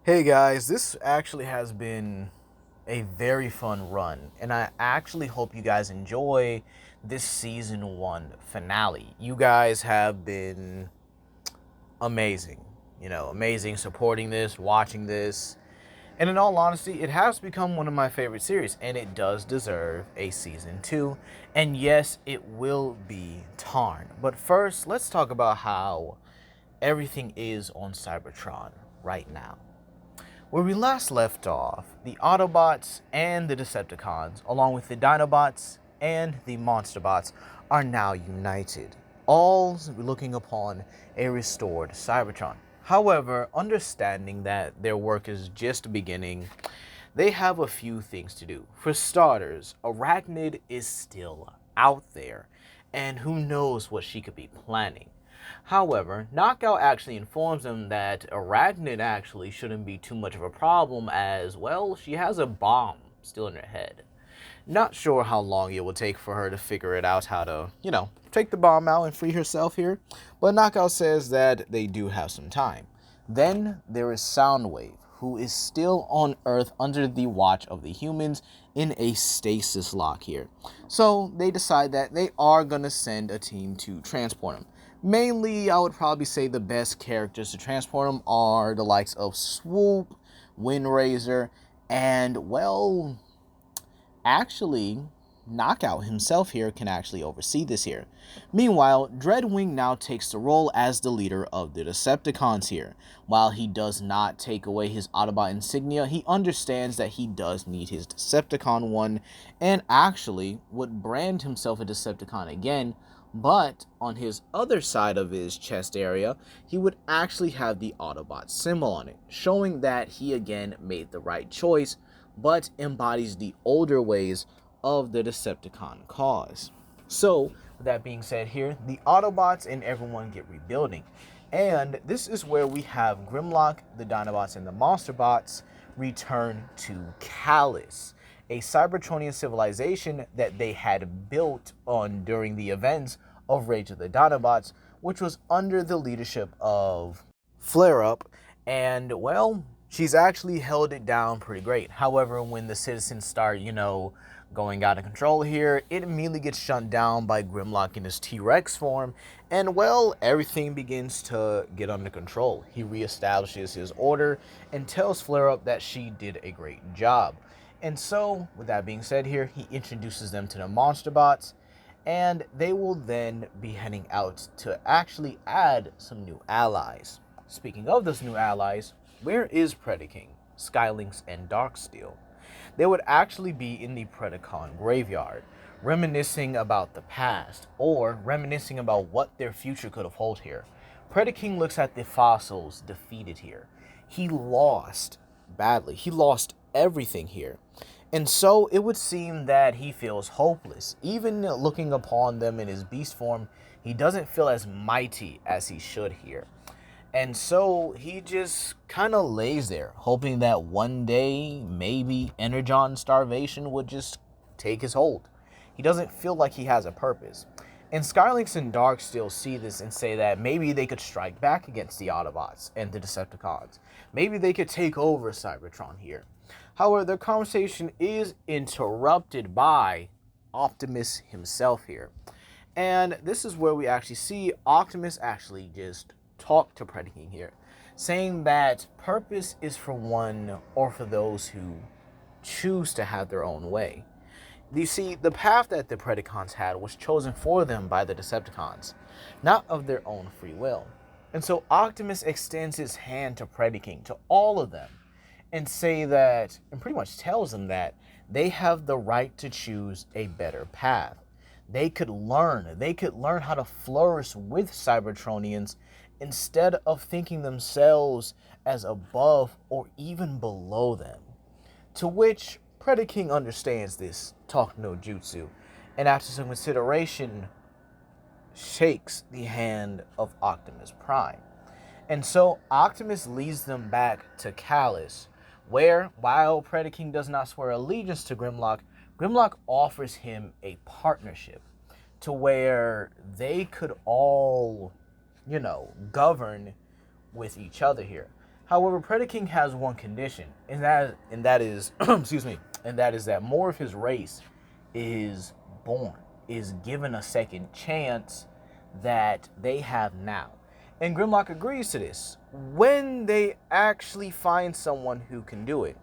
Hey guys, this actually has been a very fun run, and I actually hope you guys enjoy this season 1 finale. You guys have been amazing, amazing supporting this, watching this, and in all honesty, it has become one of my favorite series, and it does deserve a season 2, and yes, it will be Tarn. But first, let's talk about how everything is on Cybertron right now. Where we last left off, the Autobots and the Decepticons, along with the Dinobots and the Monsterbots, are now united, all looking upon a restored Cybertron. However, understanding that their work is just beginning, they have a few things to do. For starters, Arachnid is still out there, and who knows what she could be planning. However, Knockout actually informs them that Arachnid actually shouldn't be too much of a problem as, well, she has a bomb still in her head. Not sure how long it will take for her to figure it out how to, take the bomb out and free herself here, but Knockout says that they do have some time. Then there is Soundwave, who is still on Earth under the watch of the humans in a stasis lock here. So they decide that they are going to send a team to transport him. Mainly, I would probably say the best characters to transport them are the likes of Swoop, Windrazor, and, well, actually, Knockout himself here can actually oversee this here. Meanwhile, Dreadwing now takes the role as the leader of the Decepticons here. While he does not take away his Autobot insignia, he understands that he does need his Decepticon one, and actually would brand himself a Decepticon again, but on his other side of his chest area, he would actually have the Autobot symbol on it, showing that he again made the right choice, but embodies the older ways of the Decepticon cause. So, with that being said here, the Autobots and everyone get rebuilding. And this is where we have Grimlock, the Dinobots, and the Monsterbots return to Callus, a Cybertronian civilization that they had built on during the events of Rage of the Dinobots, which was under the leadership of Flare Up, and, well, she's actually held it down pretty great. However, when the citizens start, going out of control here, it immediately gets shut down by Grimlock in his T-Rex form, and, well, everything begins to get under control. He reestablishes his order and tells Flare Up that she did a great job. And so, with that being said here, he introduces them to the Monsterbots, and they will then be heading out to actually add some new allies. Speaking of those new allies, where is Predaking, Skylynx, and Darksteel? They would actually be in the Predacon graveyard, reminiscing about the past, or reminiscing about what their future could have held here. Predaking looks at the fossils defeated here. He lost badly. He lost everything here. And so it would seem that he feels hopeless. Even looking upon them in his beast form, he doesn't feel as mighty as he should here. And so he just kind of lays there, hoping that one day, maybe Energon starvation would just take his hold. He doesn't feel like he has a purpose. And Skylynx and Darksteel see this and say that maybe they could strike back against the Autobots and the Decepticons. Maybe they could take over Cybertron here. However, their conversation is interrupted by Optimus himself here. And this is where we actually see Optimus actually just talk to Predaking here, saying that purpose is for one or for those who choose to have their own way. You see, the path that the Predacons had was chosen for them by the Decepticons, not of their own free will. And so Optimus extends his hand to Predaking, to all of them, and pretty much tells them that they have the right to choose a better path. They could learn how to flourish with Cybertronians instead of thinking themselves as above or even below them. To which Predaking understands this talk no jutsu, and after some consideration, shakes the hand of Optimus Prime. And so Optimus leads them back to Callus, where, while Predaking does not swear allegiance to Grimlock, Grimlock offers him a partnership to where they could all, govern with each other here. However, Predaking has one condition, and that is excuse me, and that is that more of his race is born, is given a second chance that they have now. And Grimlock agrees to this when they actually find someone who can do it.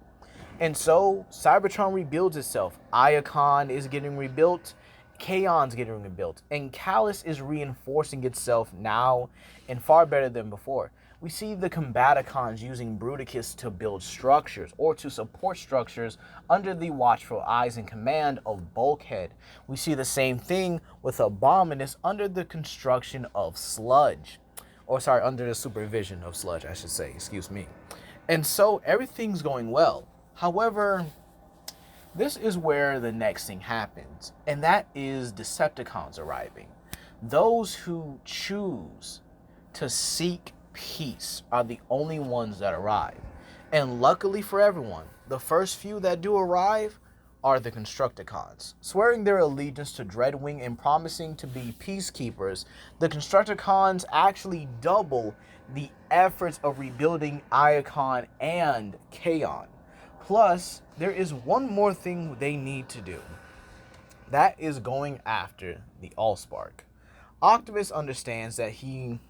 And so Cybertron rebuilds itself. Iacon is getting rebuilt. Kaon's getting rebuilt. And Callus is reinforcing itself now and far better than before. We see the Combaticons using Bruticus to build structures or to support structures under the watchful eyes and command of Bulkhead. We see the same thing with Abominus under the construction of Sludge. Or sorry, under the supervision of Sludge, I should say, excuse me. And so everything's going well. However, this is where the next thing happens, and that is Decepticons arriving. Those who choose to seek peace are the only ones that arrive. And luckily for everyone, the first few that do arrive are the Constructicons. Swearing their allegiance to Dreadwing and promising to be peacekeepers, the Constructicons actually double the efforts of rebuilding Iacon and Kaon. Plus, there is one more thing they need to do. That is going after the AllSpark. Optimus understands that he,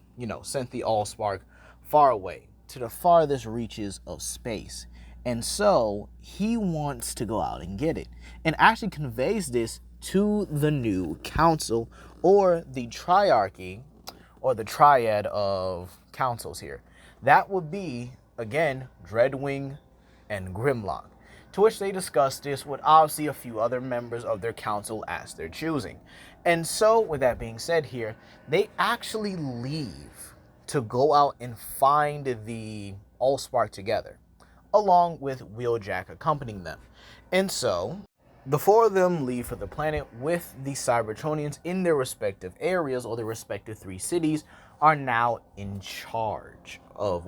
sent the AllSpark far away to the farthest reaches of space. And so he wants to go out and get it. And actually conveys this to the new council, or the triarchy, or the triad of councils here. That would be, again, Dreadwing and Grimlock, to which they discuss this with obviously a few other members of their council as their choosing. And so, with that being said here, they actually leave to go out and find the AllSpark together, along with Wheeljack accompanying them. And so, the four of them leave for the planet with the Cybertronians in their respective areas, or their respective 3 cities, are now in charge of,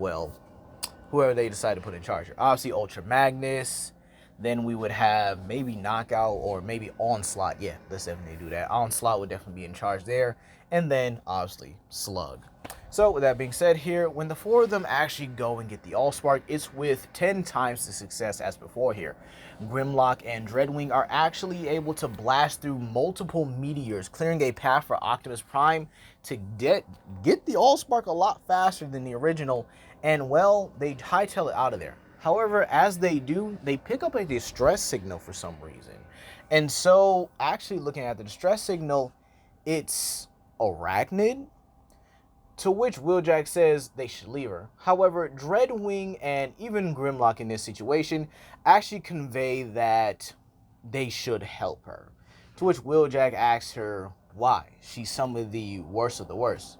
whoever they decide to put in charge. Obviously, Ultra Magnus. Then we would have maybe Knockout or maybe Onslaught. Yeah, let's definitely do that. Onslaught would definitely be in charge there. And then, obviously, Slug. So, with that being said here, when the 4 of them actually go and get the AllSpark, it's with 10 times the success as before here. Grimlock and Dreadwing are actually able to blast through multiple meteors, clearing a path for Optimus Prime to get the AllSpark a lot faster than the original. And, they hightail it out of there. However, as they do, they pick up a distress signal for some reason. And so, actually looking at the distress signal, it's Arachnid, to which Wheeljack says they should leave her. However, Dreadwing and even Grimlock in this situation actually convey that they should help her. To which Wheeljack asks her why. She's some of the worst of the worst.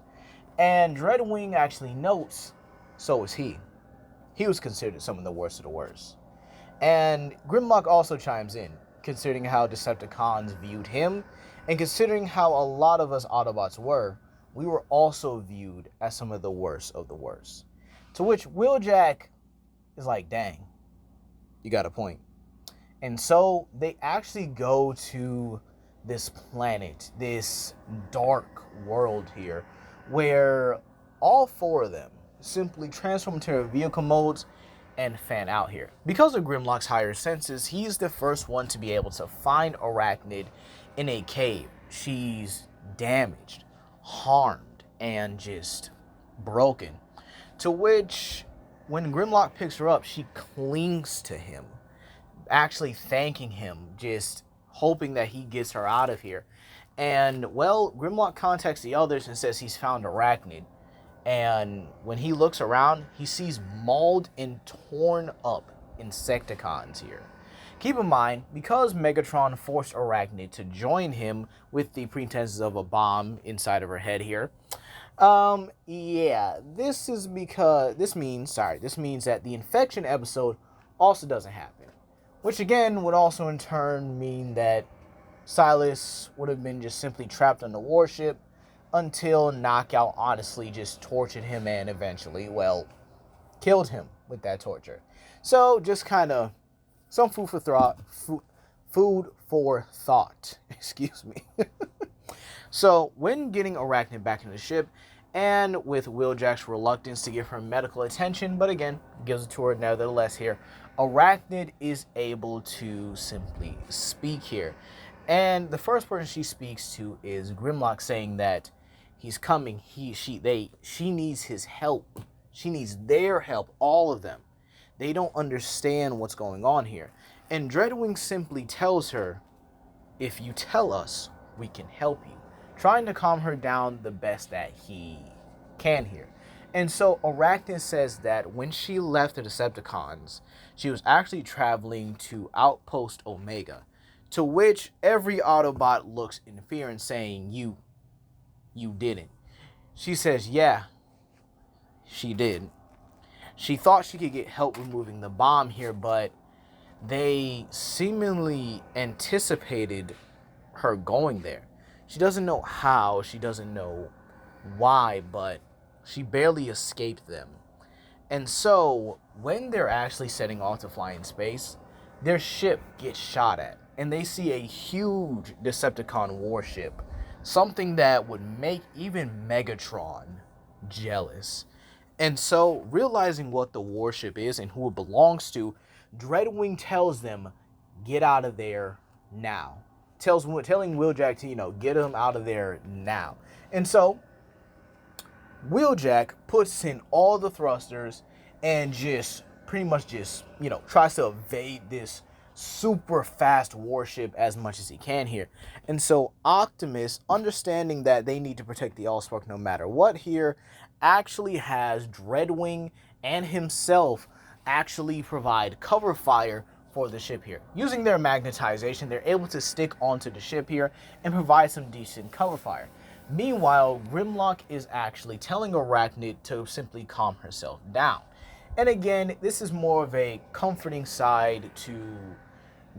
And Dreadwing actually notes, so is he. He was considered some of the worst of the worst. And Grimlock also chimes in, considering how Decepticons viewed him, and considering how a lot of us Autobots were, we were also viewed as some of the worst of the worst. To which Wheeljack is like, dang, you got a point. And so they actually go to this planet, this dark world here, where all 4 of them simply transform into their vehicle modes and fan out here. Because of Grimlock's higher senses, he's the first one to be able to find Arachnid in a cave. She's damaged, harmed, and just broken. To which, when Grimlock picks her up, she clings to him, actually thanking him, just hoping that he gets her out of here. And, Grimlock contacts the others and says he's found Arachnid. And when he looks around, he sees mauled and torn up Insecticons here. Keep in mind, because Megatron forced Arachnid to join him with the pretenses of a bomb inside of her head here, this means that the infection episode also doesn't happen. Which again would also in turn mean that Silas would have been just simply trapped on the warship until Knockout honestly just tortured him and eventually, killed him with that torture. So just kind of some food for thought. Excuse me. So when getting Arachnid back in the ship And with Wheeljack's reluctance to give her medical attention, but again, gives it to her nevertheless here, Arachnid is able to simply speak here. And the first person she speaks to is Grimlock, saying that he's coming, she needs his help. She needs their help, all of them. They don't understand what's going on here. And Dreadwing simply tells her, if you tell us, we can help you. Trying to calm her down the best that he can here. And so Arachnid says that when she left the Decepticons, she was actually traveling to Outpost Omega, to which every Autobot looks in fear and saying, you didn't. She says, yeah, she did. She thought she could get help removing the bomb here, but they seemingly anticipated her going there. She doesn't know how, she doesn't know why, but she barely escaped them. And so, when they're actually setting off to fly in space, their ship gets shot at, and they see a huge Decepticon warship, something that would make even Megatron jealous. And so, realizing what the warship is and who it belongs to, Dreadwing tells them, get out of there now. Telling Wheeljack to, get him out of there now. And so, Wheeljack puts in all the thrusters and just pretty much tries to evade this super fast warship as much as he can here. And so Optimus, understanding that they need to protect the AllSpark no matter what here, actually has Dreadwing and himself actually provide cover fire for the ship here. Using their magnetization, they're able to stick onto the ship here and provide some decent cover fire. Meanwhile, Grimlock is actually telling Arachnid to simply calm herself down. And again, this is more of a comforting side to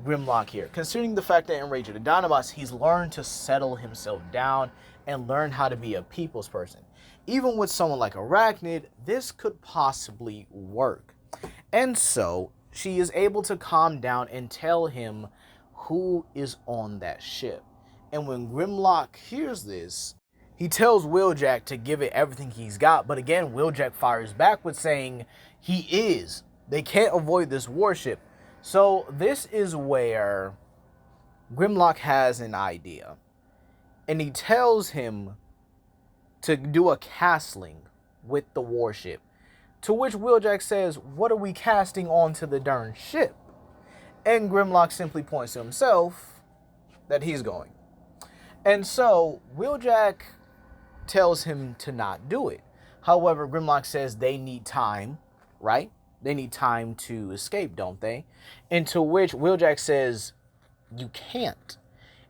Grimlock here, considering the fact that in Rage of the Dinobots, he's learned to settle himself down and learn how to be a people's person. Even with someone like Arachnid, this could possibly work. And so, she is able to calm down and tell him who is on that ship. And when Grimlock hears this, he tells Wheeljack to give it everything he's got. But again, Wheeljack fires back with saying, he is. They can't avoid this warship. So this is where Grimlock has an idea. And he tells him to do a castling with the warship. To which Wheeljack says, what are we casting onto the darn ship? And Grimlock simply points to himself that he's going. And so Wheeljack tells him to not do it. However, Grimlock says they need time, right? They need time to escape, don't they? And to which Wheeljack says, you can't.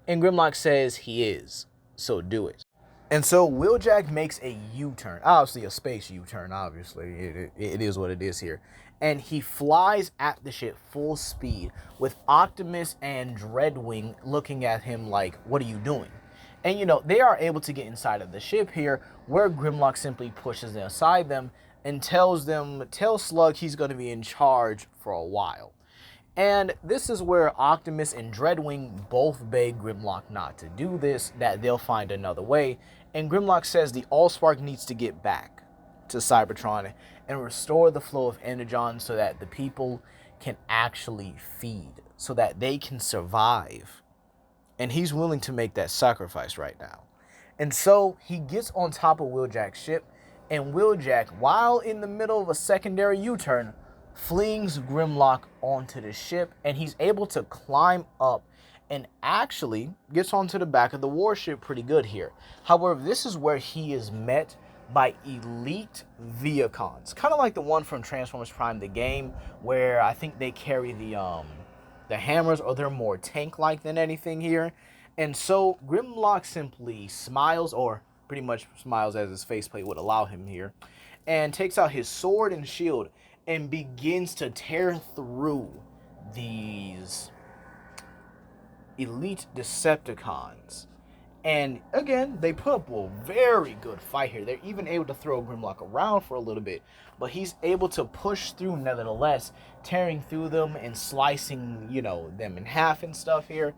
And Grimlock says he is, so do it. And so Wheeljack makes a U-turn, obviously a space U-turn, obviously, it is what it is here. And he flies at the ship full speed with Optimus and Dreadwing looking at him like, what are you doing? And they are able to get inside of the ship here, where Grimlock simply pushes them aside them and tells Slug he's going to be in charge for a while. And this is where Optimus and Dreadwing both beg Grimlock not to do this, that they'll find another way. And Grimlock says the AllSpark needs to get back to Cybertron and restore the flow of energon so that the people can actually feed, so that they can survive. And he's willing to make that sacrifice right now. And so he gets on top of Wheeljack's ship, and Wheeljack, while in the middle of a secondary U-turn, flings Grimlock onto the ship, and he's able to climb up and actually gets onto the back of the warship pretty good here. However, this is where he is met by elite Viacons, kind of like the one from Transformers Prime, the game, where I think they carry the hammers, or they're more tank-like than anything here. And so Grimlock simply smiles, or pretty much smiles as his faceplate would allow him here, and takes out his sword and shield and begins to tear through these elite Decepticons. And again, they put up a very good fight here. They're even able to throw Grimlock around for a little bit, but he's able to push through nevertheless, tearing through them and slicing, them in half and stuff here.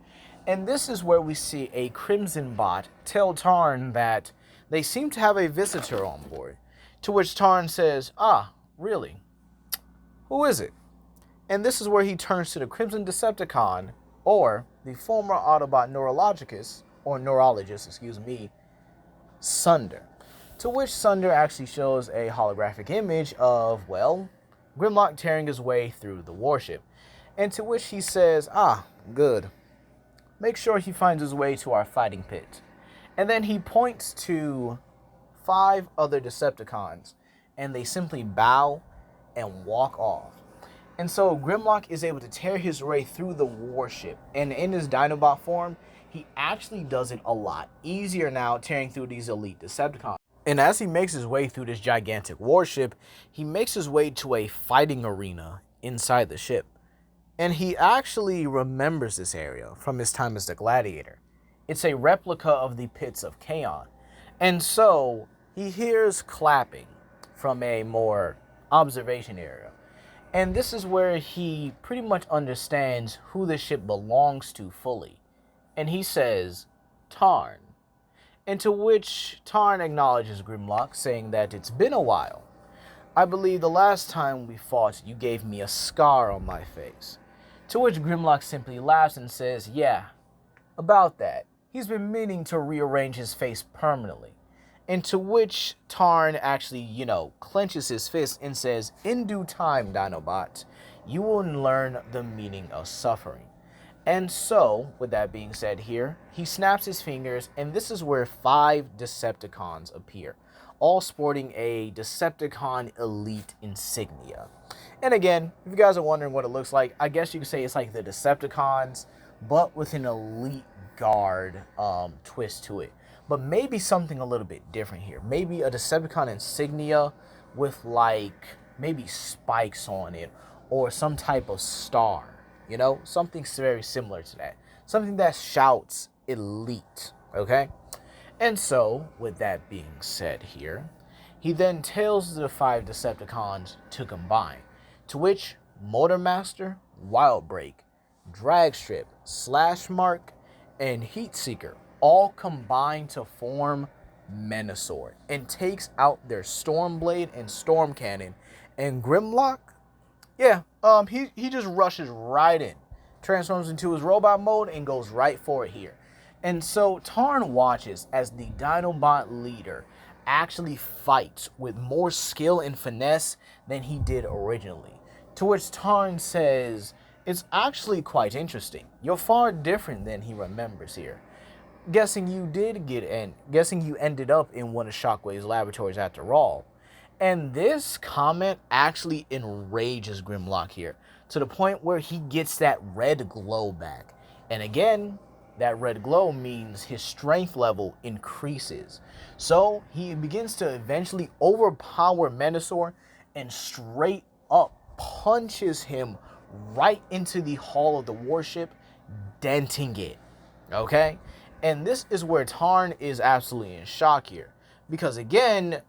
And this is where we see a Crimson Bot tell Tarn that they seem to have a visitor on board. To which Tarn says, "Ah, really? Who is it?" And this is where he turns to the Crimson Decepticon, or the former Autobot neurologist, Sunder. To which Sunder actually shows a holographic image of, well, Grimlock tearing his way through the warship. And to which he says, "Ah, good. Make sure he finds his way to our fighting pit." And then he points to 5 other Decepticons, and they simply bow and walk off. And so Grimlock is able to tear his way through the warship. And in his Dinobot form, he actually does it a lot easier now, tearing through these elite Decepticons. And as he makes his way through this gigantic warship, he makes his way to a fighting arena inside the ship. And he actually remembers this area from his time as the Gladiator. It's a replica of the Pits of Chaos. And so he hears clapping from a more observation area. And this is where he pretty much understands who the ship belongs to fully. And he says, "Tarn." And to which Tarn acknowledges Grimlock, saying that it's been a while. "I believe the last time we fought, you gave me a scar on my face." To which Grimlock simply laughs and says, "Yeah, about that. He's been meaning to rearrange his face permanently." And to which Tarn actually, clenches his fist and says, "In due time, Dinobot, you will learn the meaning of suffering." And so, with that being said here, he snaps his fingers, and this is where 5 Decepticons appear, all sporting a Decepticon Elite insignia. And again, if you guys are wondering what it looks like, I guess you could say it's like the Decepticons, but with an Elite Guard twist to it. But maybe something a little bit different here. Maybe a Decepticon insignia with maybe spikes on it, or some type of star. Something very similar to that. Something that shouts elite, okay? And so, with that being said here, he then tells the 5 Decepticons to combine, to which Motormaster, Wildbreak, Dragstrip, Slashmark, and Heatseeker all combine to form Menasor, and takes out their Stormblade and Storm Cannon. And Grimlock, he just rushes right in, transforms into his robot mode, and goes right for it here. And so Tarn watches as the Dinobot leader actually fights with more skill and finesse than he did originally. To which Tarn says, "It's actually quite interesting. You're far different than he remembers here. Guessing you ended up in one of Shockwave's laboratories after all." And this comment actually enrages Grimlock here, to the point where he gets that red glow back. And again, that red glow means his strength level increases. So he begins to eventually overpower Menasor and straight up punches him right into the hull of the warship, denting it. Okay? And this is where Tarn is absolutely in shock here. Because again,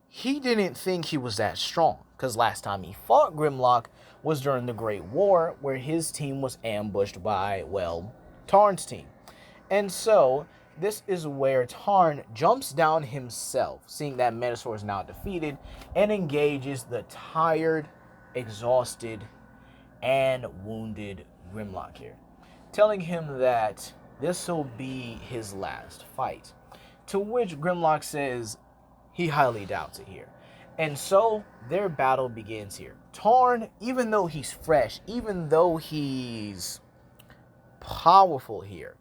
he didn't think he was that strong. Because last time he fought Grimlock was during the Great War, where his team was ambushed by, Tarn's team. And so, this is where Tarn jumps down himself, seeing that Menasor is now defeated, and engages the tired, exhausted, and wounded Grimlock here, telling him that this will be his last fight. To which Grimlock says he highly doubts it here. And so their battle begins here. Tarn, even though he's fresh, even though he's powerful here,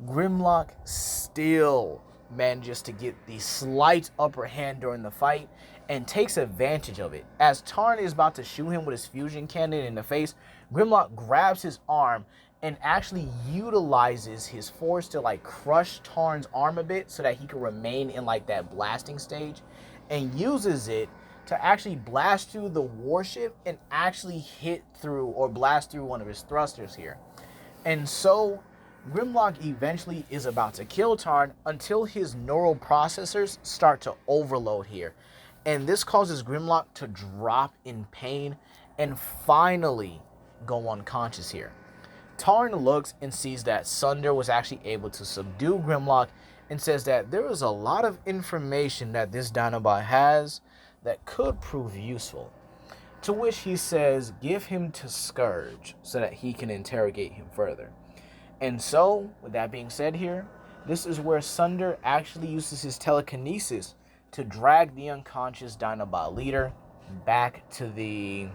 Grimlock still manages to get the slight upper hand during the fight and takes advantage of it. As Tarn is about to shoot him with his fusion cannon in the face, Grimlock grabs his arm and actually utilizes his force to crush Tarn's arm a bit so that he can remain in that blasting stage, and uses it to actually blast through the warship and actually hit through or blast through one of his thrusters here. And so Grimlock eventually is about to kill Tarn until his neural processors start to overload here. And this causes Grimlock to drop in pain and finally go unconscious here. Tarn looks and sees that Sunder was actually able to subdue Grimlock and says that there is a lot of information that this Dinobot has that could prove useful. To which he says, give him to Scourge so that he can interrogate him further. And so, with that being said here, this is where Sunder actually uses his telekinesis to drag the unconscious Dinobot leader back to the,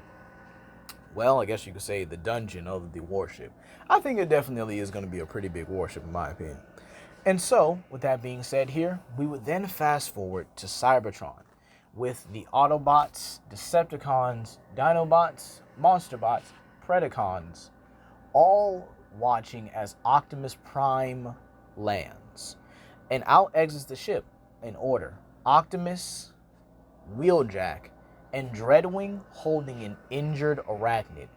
well, I guess you could say the dungeon of the warship. I think it definitely is going to be a pretty big warship in my opinion. And so, with that being said here, we would then fast forward to Cybertron with the Autobots, Decepticons, Dinobots, Monsterbots, Predacons, all watching as Optimus Prime lands. And out exits the ship in order: Optimus, Wheeljack, and Dreadwing holding an injured Arachnid.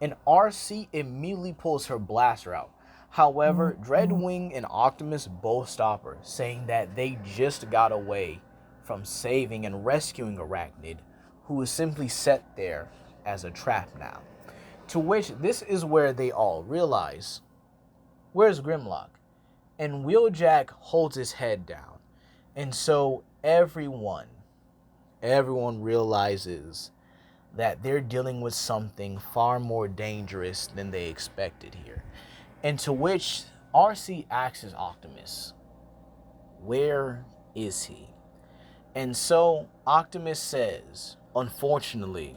And RC immediately pulls her blaster out. However, Dreadwing and Optimus both stop her, saying that they just got away from saving and rescuing Arachnid, who is simply set there as a trap now. To which this is where they all realize, where's Grimlock? And Wheeljack holds his head down. And so everyone realizes that they're dealing with something far more dangerous than they expected here. And to which RC asks Optimus, where is he? And so Optimus says, unfortunately,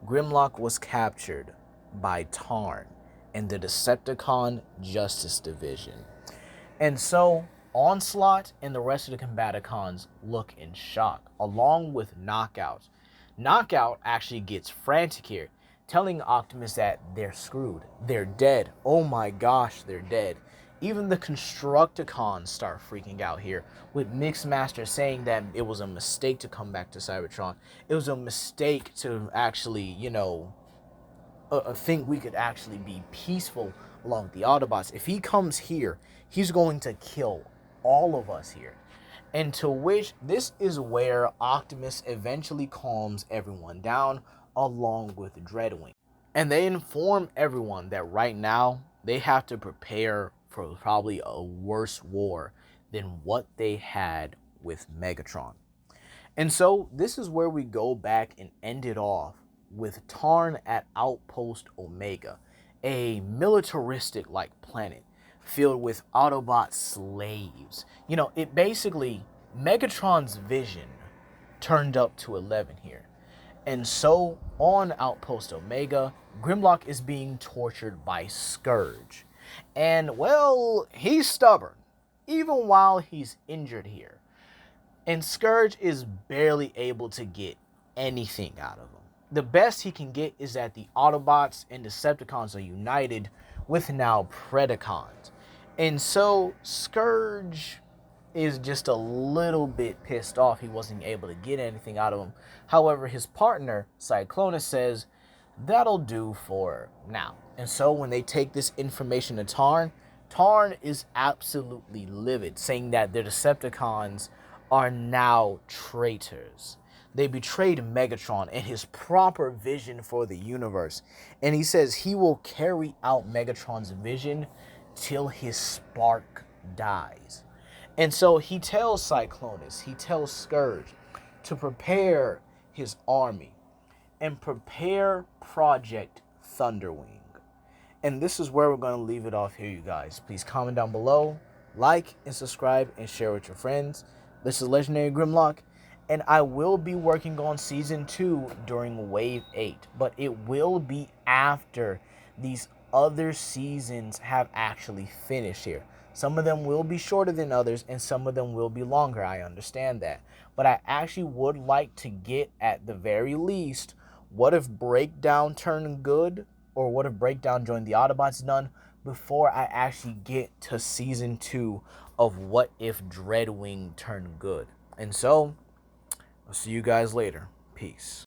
Grimlock was captured by Tarn and the Decepticon Justice Division. And so Onslaught and the rest of the Combaticons look in shock, along with Knockout. Knockout actually gets frantic here, telling Optimus that they're screwed. They're dead. Oh my gosh, they're dead. Even the Constructicons start freaking out here, with Mixmaster saying that it was a mistake to come back to Cybertron. It was a mistake to actually, think we could actually be peaceful along with the Autobots. If he comes here, he's going to kill all of us here. And to which this is where Optimus eventually calms everyone down along with Dreadwing. And they inform everyone that right now they have to prepare for probably a worse war than what they had with Megatron. And so this is where we go back and end it off with Tarn at Outpost Omega, a militaristic like planet filled with Autobot slaves. It basically, Megatron's vision turned up to 11 here. And so on Outpost Omega, Grimlock is being tortured by Scourge. And well, he's stubborn, even while he's injured here. And Scourge is barely able to get anything out of him. The best he can get is that the Autobots and Decepticons are united with now Predacons. And so Scourge is just a little bit pissed off he wasn't able to get anything out of him. However, his partner, Cyclonus, says that'll do for now. And so when they take this information to Tarn, Tarn is absolutely livid, saying that the Decepticons are now traitors. They betrayed Megatron and his proper vision for the universe. And he says he will carry out Megatron's vision till his spark dies. And so he tells Cyclonus, he tells Scourge to prepare his army and prepare Project Thunderwing. And this is where we're going to leave it off here, you guys. Please comment down below, like and subscribe, and share with your friends. This is Legendary Grimlock, and I will be working on Season 2 during Wave 8. But it will be after these other seasons have actually finished here. Some of them will be shorter than others, and some of them will be longer. I understand that. But I actually would like to get, at the very least, what if Breakdown turned good, or what if Breakdown joined the Autobots done, before I actually get to Season 2 of what if Dreadwing turned good. And so, I'll see you guys later. Peace.